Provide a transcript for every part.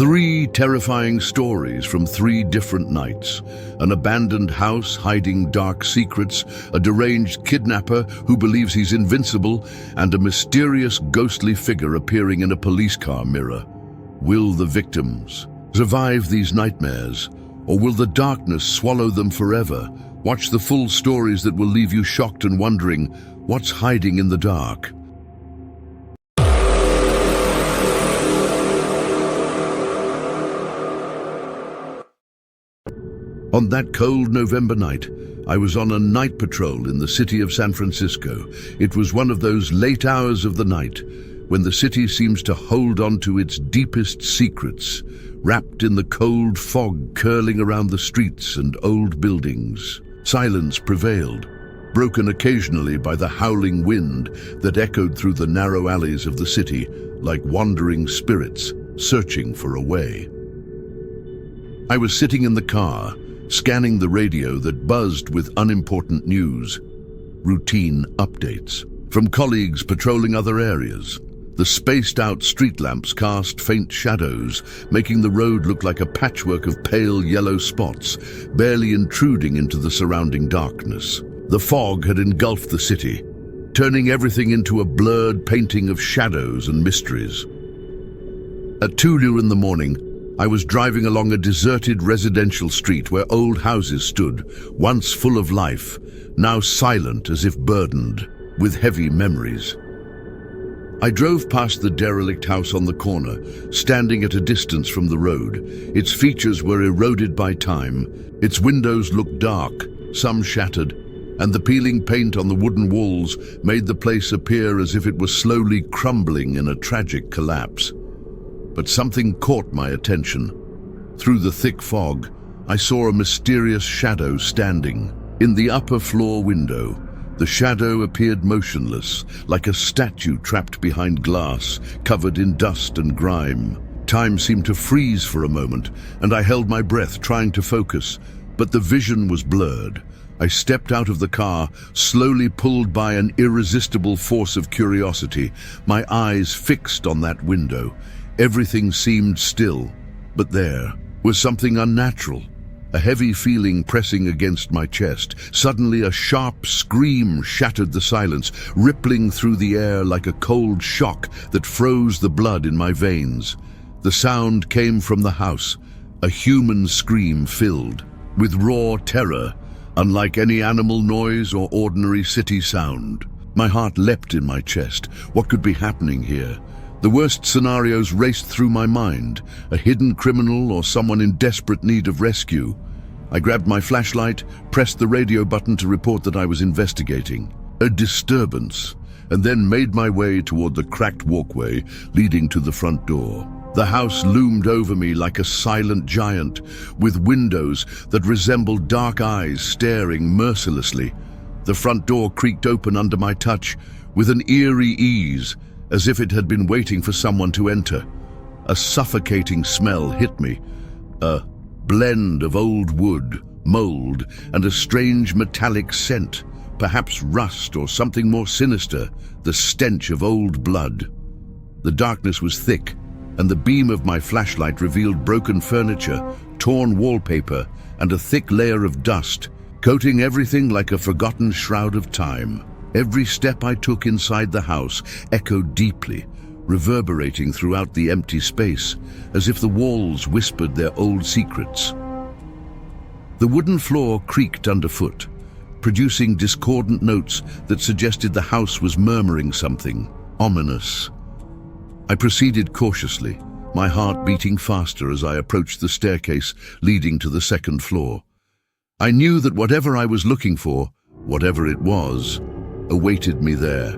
Three terrifying stories from three different nights. An abandoned house hiding dark secrets, a deranged kidnapper who believes he's invincible, and a mysterious ghostly figure appearing in a police car mirror. Will the victims survive these nightmares, or will the darkness swallow them forever? Watch the full stories that will leave you shocked and wondering, what's hiding in the dark? On that cold November night, I was on a night patrol in the city of San Francisco. It was one of those late hours of the night when the city seems to hold on to its deepest secrets, wrapped in the cold fog curling around the streets and old buildings. Silence prevailed, broken occasionally by the howling wind that echoed through the narrow alleys of the city like wandering spirits searching for a way. I was sitting in the car, scanning the radio that buzzed with unimportant news, routine updates from colleagues patrolling other areas. The spaced-out street lamps cast faint shadows, making the road look like a patchwork of pale yellow spots, barely intruding into the surrounding darkness. The fog had engulfed the city, turning everything into a blurred painting of shadows and mysteries. At 2 in the morning, I was driving along a deserted residential street where old houses stood, once full of life, now silent as if burdened with heavy memories. I drove past the derelict house on the corner, standing at a distance from the road. Its features were eroded by time, its windows looked dark, some shattered, and the peeling paint on the wooden walls made the place appear as if it was slowly crumbling in a tragic collapse. But something caught my attention. Through the thick fog, I saw a mysterious shadow standing. In the upper floor window, the shadow appeared motionless, like a statue trapped behind glass, covered in dust and grime. Time seemed to freeze for a moment, and I held my breath, trying to focus, but the vision was blurred. I stepped out of the car, slowly pulled by an irresistible force of curiosity, my eyes fixed on that window. Everything seemed still, but there was something unnatural, a heavy feeling pressing against my chest. Suddenly, a sharp scream shattered the silence, rippling through the air like a cold shock that froze the blood in my veins. The sound came from the house, a human scream filled with raw terror, unlike any animal noise or ordinary city sound. My heart leapt in my chest. What could be happening here? The worst scenarios raced through my mind, a hidden criminal or someone in desperate need of rescue. I grabbed my flashlight, pressed the radio button to report that I was investigating a disturbance, and then made my way toward the cracked walkway leading to the front door. The house loomed over me like a silent giant, with windows that resembled dark eyes staring mercilessly. The front door creaked open under my touch with an eerie ease, as if it had been waiting for someone to enter. A suffocating smell hit me, a blend of old wood, mold, and a strange metallic scent, perhaps rust or something more sinister, the stench of old blood. The darkness was thick, and the beam of my flashlight revealed broken furniture, torn wallpaper, and a thick layer of dust, coating everything like a forgotten shroud of time. Every step I took inside the house echoed deeply, reverberating throughout the empty space, as if the walls whispered their old secrets. The wooden floor creaked underfoot, producing discordant notes that suggested the house was murmuring something ominous. I proceeded cautiously, my heart beating faster as I approached the staircase leading to the second floor. I knew that whatever I was looking for, whatever it was, awaited me there.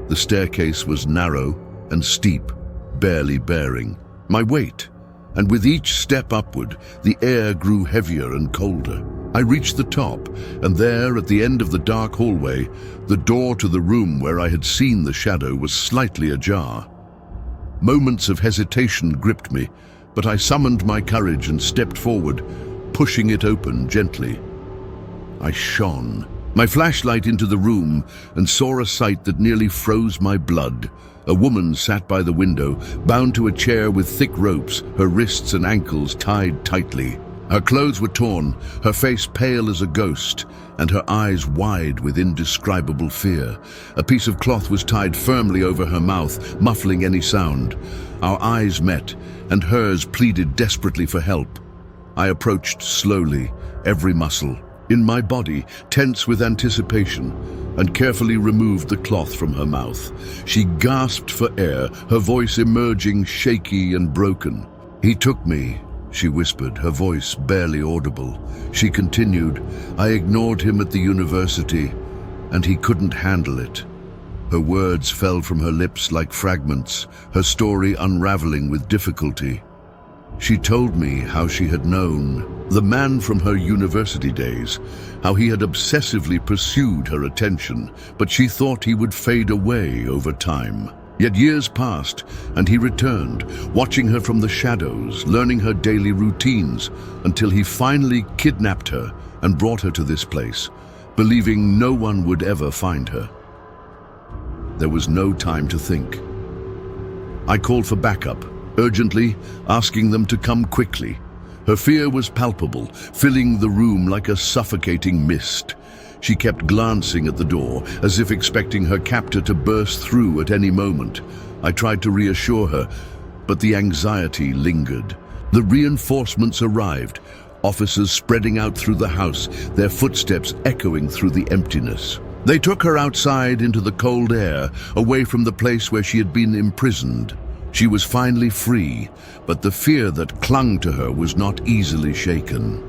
The staircase was narrow and steep, barely bearing my weight, and with each step upward, the air grew heavier and colder. I reached the top, and there, at the end of the dark hallway, the door to the room where I had seen the shadow was slightly ajar. Moments of hesitation gripped me, but I summoned my courage and stepped forward, pushing it open gently. I shone, my flashlight into the room and saw a sight that nearly froze my blood. A woman sat by the window, bound to a chair with thick ropes, her wrists and ankles tied tightly. Her clothes were torn, her face pale as a ghost, and her eyes wide with indescribable fear. A piece of cloth was tied firmly over her mouth, muffling any sound. Our eyes met, and hers pleaded desperately for help. I approached slowly, every muscle in my body tense with anticipation, and carefully removed the cloth from her mouth. She gasped for air, her voice emerging shaky and broken. "He took me," she whispered, her voice barely audible. She continued, "I ignored him at the university, and he couldn't handle it." Her words fell from her lips like fragments, her story unraveling with difficulty. She told me how she had known the man from her university days, how he had obsessively pursued her attention, but she thought he would fade away over time. Yet years passed, and he returned, watching her from the shadows, learning her daily routines, until he finally kidnapped her and brought her to this place, believing no one would ever find her. There was no time to think. I called for backup, urgently, asking them to come quickly. Her fear was palpable, filling the room like a suffocating mist. She kept glancing at the door, as if expecting her captor to burst through at any moment. I tried to reassure her, but the anxiety lingered. The reinforcements arrived, officers spreading out through the house, their footsteps echoing through the emptiness. They took her outside into the cold air, away from the place where she had been imprisoned. She was finally free, but the fear that clung to her was not easily shaken.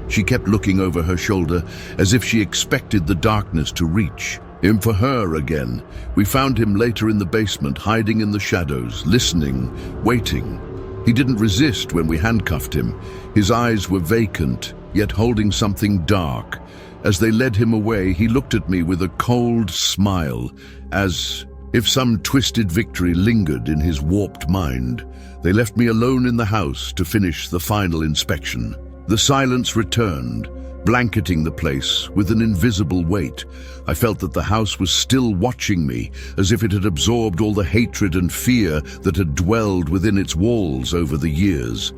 She kept looking over her shoulder as if she expected the darkness to reach him for her again. We found him later in the basement, hiding in the shadows, listening, waiting. He didn't resist when we handcuffed him. His eyes were vacant, yet holding something dark. As they led him away, he looked at me with a cold smile, as if some twisted victory lingered in his warped mind. They left me alone in the house to finish the final inspection. The silence returned, blanketing the place with an invisible weight. I felt that the house was still watching me, as if it had absorbed all the hatred and fear that had dwelled within its walls over the years.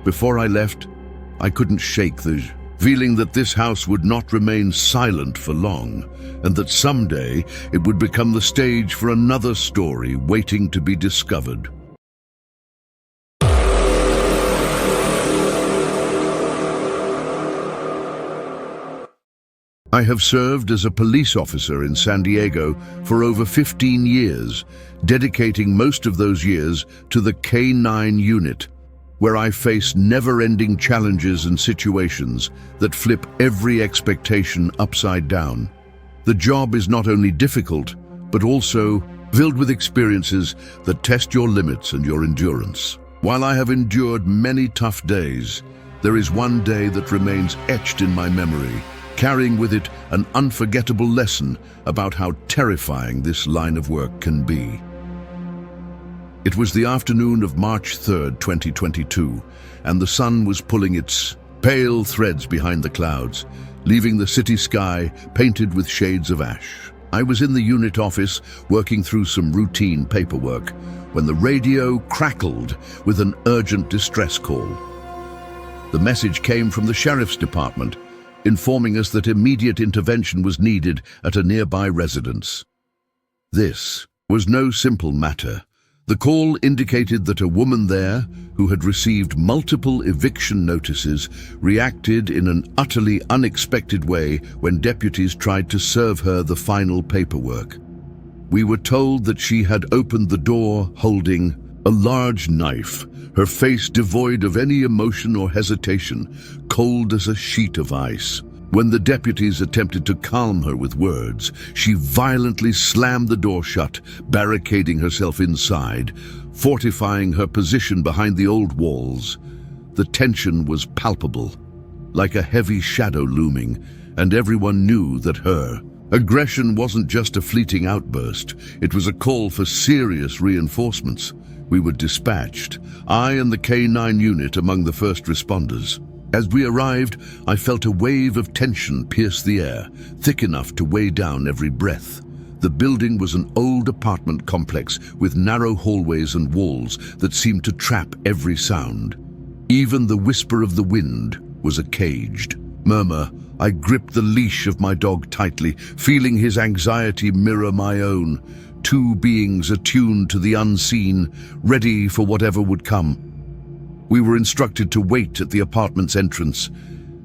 Before I left, I couldn't shake the feeling that this house would not remain silent for long, and that someday it would become the stage for another story waiting to be discovered. I have served as a police officer in San Diego for over 15 years, dedicating most of those years to the K-9 unit, where I face never-ending challenges and situations that flip every expectation upside down. The job is not only difficult, but also filled with experiences that test your limits and your endurance. While I have endured many tough days, there is one day that remains etched in my memory, carrying with it an unforgettable lesson about how terrifying this line of work can be. It was the afternoon of March 3rd, 2022, and the sun was pulling its pale threads behind the clouds, leaving the city sky painted with shades of ash. I was in the unit office working through some routine paperwork when the radio crackled with an urgent distress call. The message came from the sheriff's department, informing us that immediate intervention was needed at a nearby residence. This was no simple matter. The call indicated that a woman there, who had received multiple eviction notices, reacted in an utterly unexpected way when deputies tried to serve her the final paperwork. We were told that she had opened the door holding a large knife, her face devoid of any emotion or hesitation, cold as a sheet of ice. When the deputies attempted to calm her with words, she violently slammed the door shut, barricading herself inside, fortifying her position behind the old walls. The tension was palpable, like a heavy shadow looming, and everyone knew that her aggression wasn't just a fleeting outburst. It was a call for serious reinforcements. We were dispatched, I and the K-9 unit among the first responders. As we arrived, I felt a wave of tension pierce the air, thick enough to weigh down every breath. The building was an old apartment complex with narrow hallways and walls that seemed to trap every sound. Even the whisper of the wind was a caged murmur. I gripped the leash of my dog tightly, feeling his anxiety mirror my own. Two beings attuned to the unseen, ready for whatever would come. We were instructed to wait at the apartment's entrance.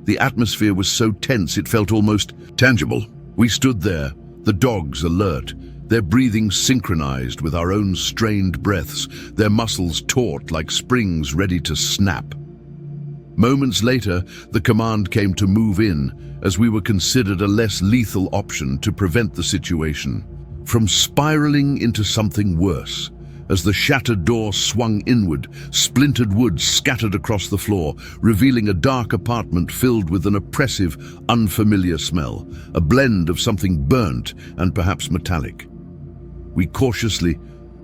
The atmosphere was so tense it felt almost tangible. We stood there, the dogs alert, their breathing synchronized with our own strained breaths, their muscles taut like springs ready to snap. Moments later, the command came to move in, as we were considered a less lethal option to prevent the situation from spiraling into something worse. As the shattered door swung inward, splintered wood scattered across the floor, revealing a dark apartment filled with an oppressive, unfamiliar smell, a blend of something burnt and perhaps metallic. We cautiously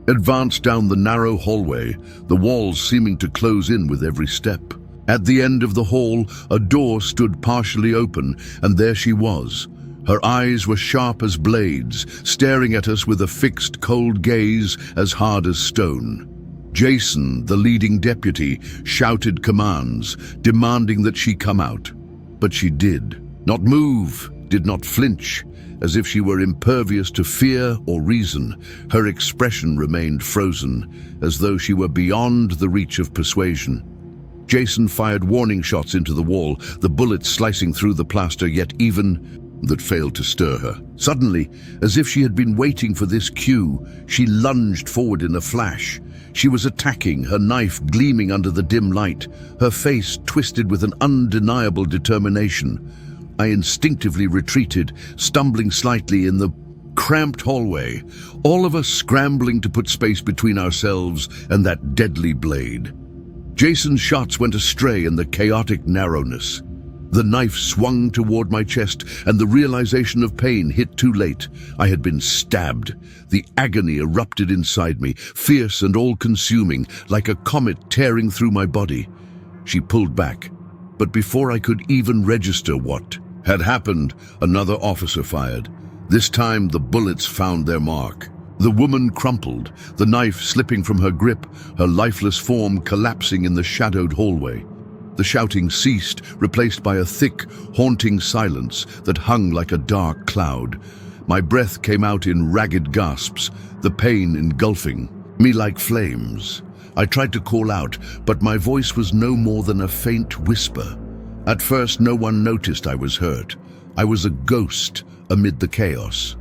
advanced down the narrow hallway, the walls seeming to close in with every step. At the end of the hall, a door stood partially open, and there she was. Her eyes were sharp as blades, staring at us with a fixed, cold gaze as hard as stone. Jason, the leading deputy, shouted commands, demanding that she come out. But she did not move, did not flinch, as if she were impervious to fear or reason. Her expression remained frozen, as though she were beyond the reach of persuasion. Jason fired warning shots into the wall, the bullets slicing through the plaster, yet even that failed to stir her. Suddenly, as if she had been waiting for this cue, she lunged forward in a flash. She was attacking, her knife gleaming under the dim light, her face twisted with an undeniable determination. I instinctively retreated, stumbling slightly in the cramped hallway, all of us scrambling to put space between ourselves and that deadly blade. Jason's shots went astray in the chaotic narrowness. The knife swung toward my chest, and the realization of pain hit too late. I had been stabbed. The agony erupted inside me, fierce and all-consuming, like a comet tearing through my body. She pulled back, but before I could even register what had happened, another officer fired. This time the bullets found their mark. The woman crumpled, the knife slipping from her grip, her lifeless form collapsing in the shadowed hallway. The shouting ceased, replaced by a thick, haunting silence that hung like a dark cloud. My breath came out in ragged gasps, the pain engulfing me like flames. I tried to call out, but my voice was no more than a faint whisper. At first, no one noticed I was hurt. I was a ghost amid the chaos.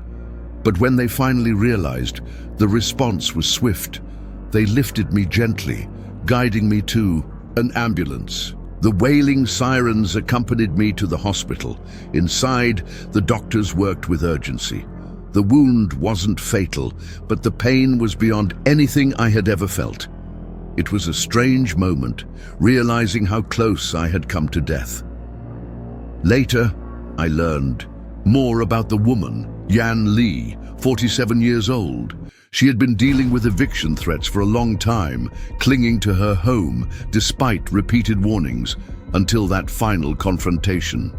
But when they finally realized, the response was swift. They lifted me gently, guiding me to an ambulance. The wailing sirens accompanied me to the hospital. Inside, the doctors worked with urgency. The wound wasn't fatal, but the pain was beyond anything I had ever felt. It was a strange moment, realizing how close I had come to death. Later, I learned more about the woman, Yan Li, 47 years old. She had been dealing with eviction threats for a long time, clinging to her home despite repeated warnings, until that final confrontation.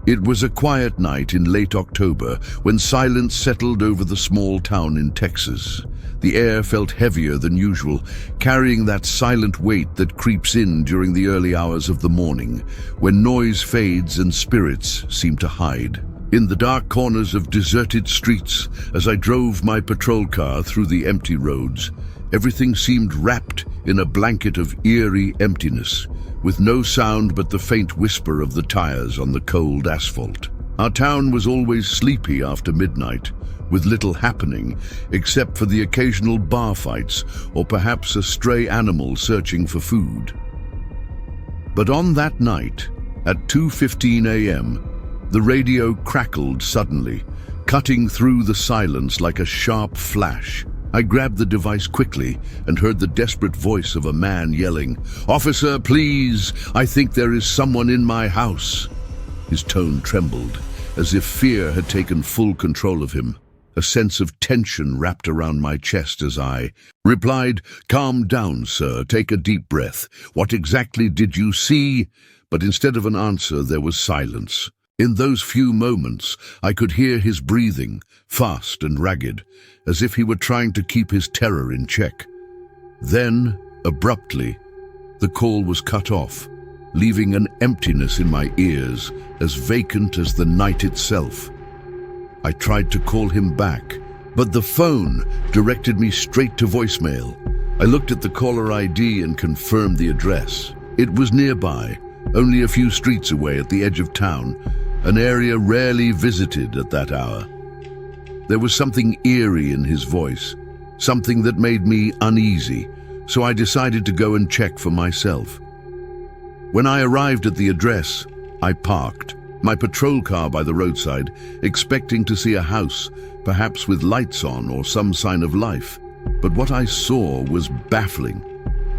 It was a quiet night in late October when silence settled over the small town in Texas. The air felt heavier than usual, carrying that silent weight that creeps in during the early hours of the morning, when noise fades and spirits seem to hide. In the dark corners of deserted streets, as I drove my patrol car through the empty roads, everything seemed wrapped in a blanket of eerie emptiness, with no sound but the faint whisper of the tires on the cold asphalt. Our town was always sleepy after midnight, with little happening except for the occasional bar fights or perhaps a stray animal searching for food. But on that night, at 2:15 a.m., the radio crackled suddenly, cutting through the silence like a sharp flash. I grabbed the device quickly and heard the desperate voice of a man yelling, "Officer, please! I think there is someone in my house." His tone trembled, as if fear had taken full control of him. A sense of tension wrapped around my chest as I replied, "Calm down, sir. Take a deep breath. What exactly did you see?" But instead of an answer, there was silence. In those few moments, I could hear his breathing, fast and ragged, as if he were trying to keep his terror in check. Then, abruptly, the call was cut off, leaving an emptiness in my ears, as vacant as the night itself. I tried to call him back, but the phone directed me straight to voicemail. I looked at the caller ID and confirmed the address. It was nearby, only a few streets away at the edge of town, an area rarely visited at that hour. There was something eerie in his voice, something that made me uneasy, so I decided to go and check for myself. When I arrived at the address, I parked my patrol car by the roadside, expecting to see a house, perhaps with lights on or some sign of life. But what I saw was baffling.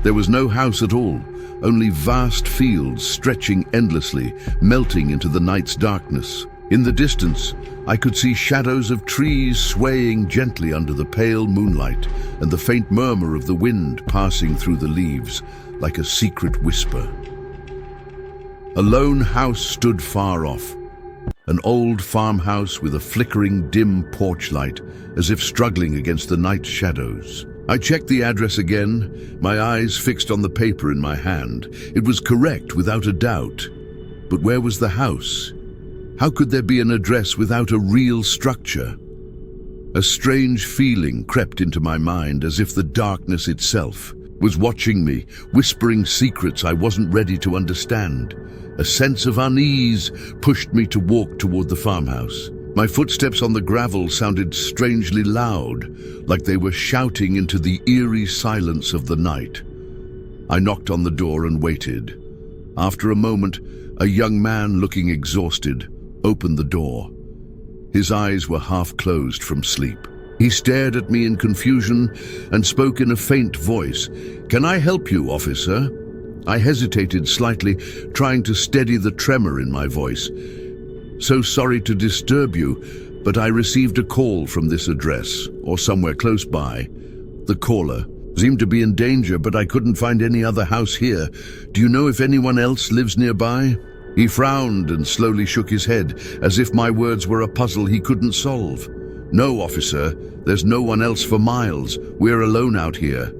There was no house at all, only vast fields stretching endlessly, melting into the night's darkness. In the distance, I could see shadows of trees swaying gently under the pale moonlight, and the faint murmur of the wind passing through the leaves, like a secret whisper. A lone house stood far off, an old farmhouse with a flickering, dim porch light, as if struggling against the night shadows. I checked the address again, my eyes fixed on the paper in my hand. It was correct without a doubt. But where was the house? How could there be an address without a real structure? A strange feeling crept into my mind, as if the darkness itself was watching me, whispering secrets I wasn't ready to understand. A sense of unease pushed me to walk toward the farmhouse. My footsteps on the gravel sounded strangely loud, like they were shouting into the eerie silence of the night. I knocked on the door and waited. After a moment, a young man looking exhausted opened the door. His eyes were half closed from sleep. He stared at me in confusion and spoke in a faint voice. "Can I help you, officer?" I hesitated slightly, trying to steady the tremor in my voice. "So sorry to disturb you, but I received a call from this address, or somewhere close by." The caller seemed to be in danger, but I couldn't find any other house here. "Do you know if anyone else lives nearby?" He frowned and slowly shook his head, as if my words were a puzzle he couldn't solve. "No, officer, there's no one else for miles. We're alone out here."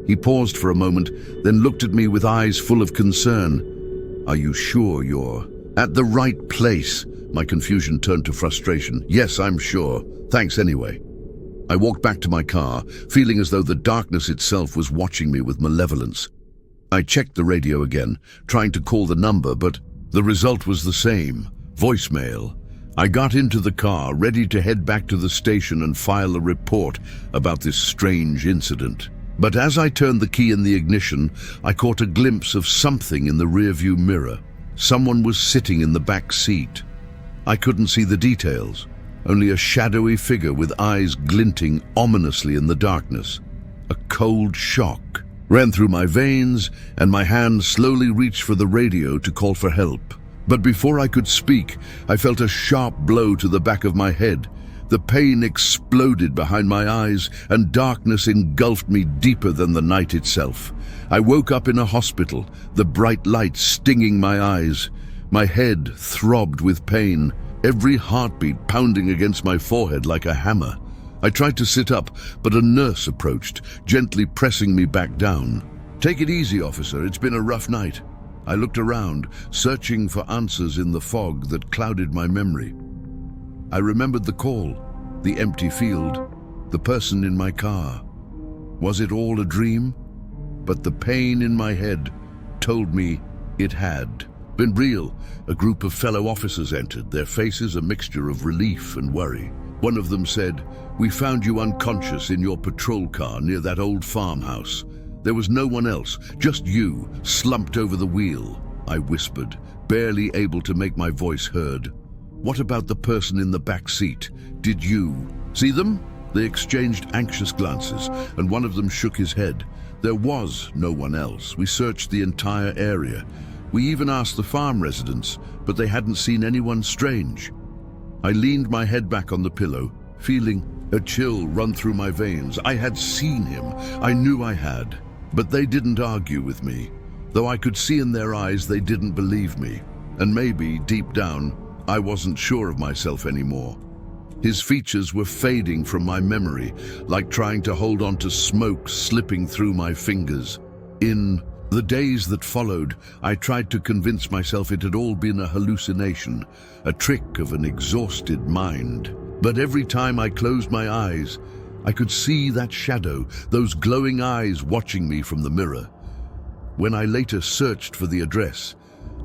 He paused for a moment, then looked at me with eyes full of concern. "Are you sure you're at the right place?" My confusion turned to frustration. "Yes, I'm sure. Thanks anyway." I walked back to my car, feeling as though the darkness itself was watching me with malevolence. I checked the radio again, trying to call the number, but the result was the same: voicemail. I got into the car, ready to head back to the station and file a report about this strange incident. But as I turned the key in the ignition, I caught a glimpse of something in the rearview mirror. Someone was sitting in the back seat. I couldn't see the details, only a shadowy figure with eyes glinting ominously in the darkness. A cold shock ran through my veins, and my hand slowly reached for the radio to call for help. But before I could speak, I felt a sharp blow to the back of my head. The pain exploded behind my eyes, and darkness engulfed me deeper than the night itself. I woke up in a hospital, the bright light stinging my eyes. My head throbbed with pain, every heartbeat pounding against my forehead like a hammer. I tried to sit up, but a nurse approached, gently pressing me back down. "Take it easy, officer. It's been a rough night." I looked around, searching for answers in the fog that clouded my memory. I remembered the call, the empty field, the person in my car. Was it all a dream? But the pain in my head told me it had been real. A group of fellow officers entered, their faces a mixture of relief and worry. One of them said, "We found you unconscious in your patrol car near that old farmhouse. There was no one else, just you, slumped over the wheel." I whispered, barely able to make my voice heard. "What about the person in the back seat? Did you see them?" They exchanged anxious glances, and one of them shook his head. "There was no one else. We searched the entire area. We even asked the farm residents, but they hadn't seen anyone strange." I leaned my head back on the pillow, feeling a chill run through my veins. I had seen him. I knew I had. But they didn't argue with me. Though I could see in their eyes they didn't believe me. And maybe, deep down, I wasn't sure of myself anymore. His features were fading from my memory, like trying to hold on to smoke slipping through my fingers. In the days that followed, I tried to convince myself it had all been a hallucination, a trick of an exhausted mind. But every time I closed my eyes, I could see that shadow, those glowing eyes watching me from the mirror. When I later searched for the address,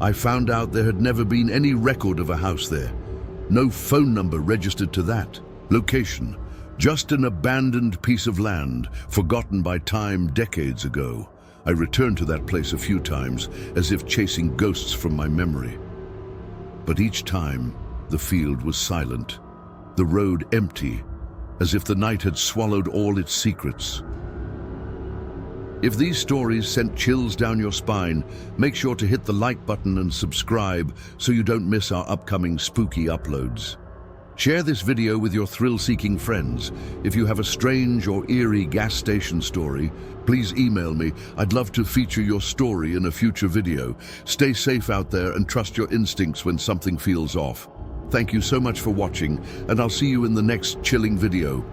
I found out there had never been any record of a house there. No phone number registered to that location, just an abandoned piece of land, forgotten by time decades ago. I returned to that place a few times, as if chasing ghosts from my memory. But each time, the field was silent, the road empty, as if the night had swallowed all its secrets. If these stories sent chills down your spine, make sure to hit the like button and subscribe so you don't miss our upcoming spooky uploads. Share this video with your thrill-seeking friends. If you have a strange or eerie gas station story, please email me. I'd love to feature your story in a future video. Stay safe out there and trust your instincts when something feels off. Thank you so much for watching, and I'll see you in the next chilling video.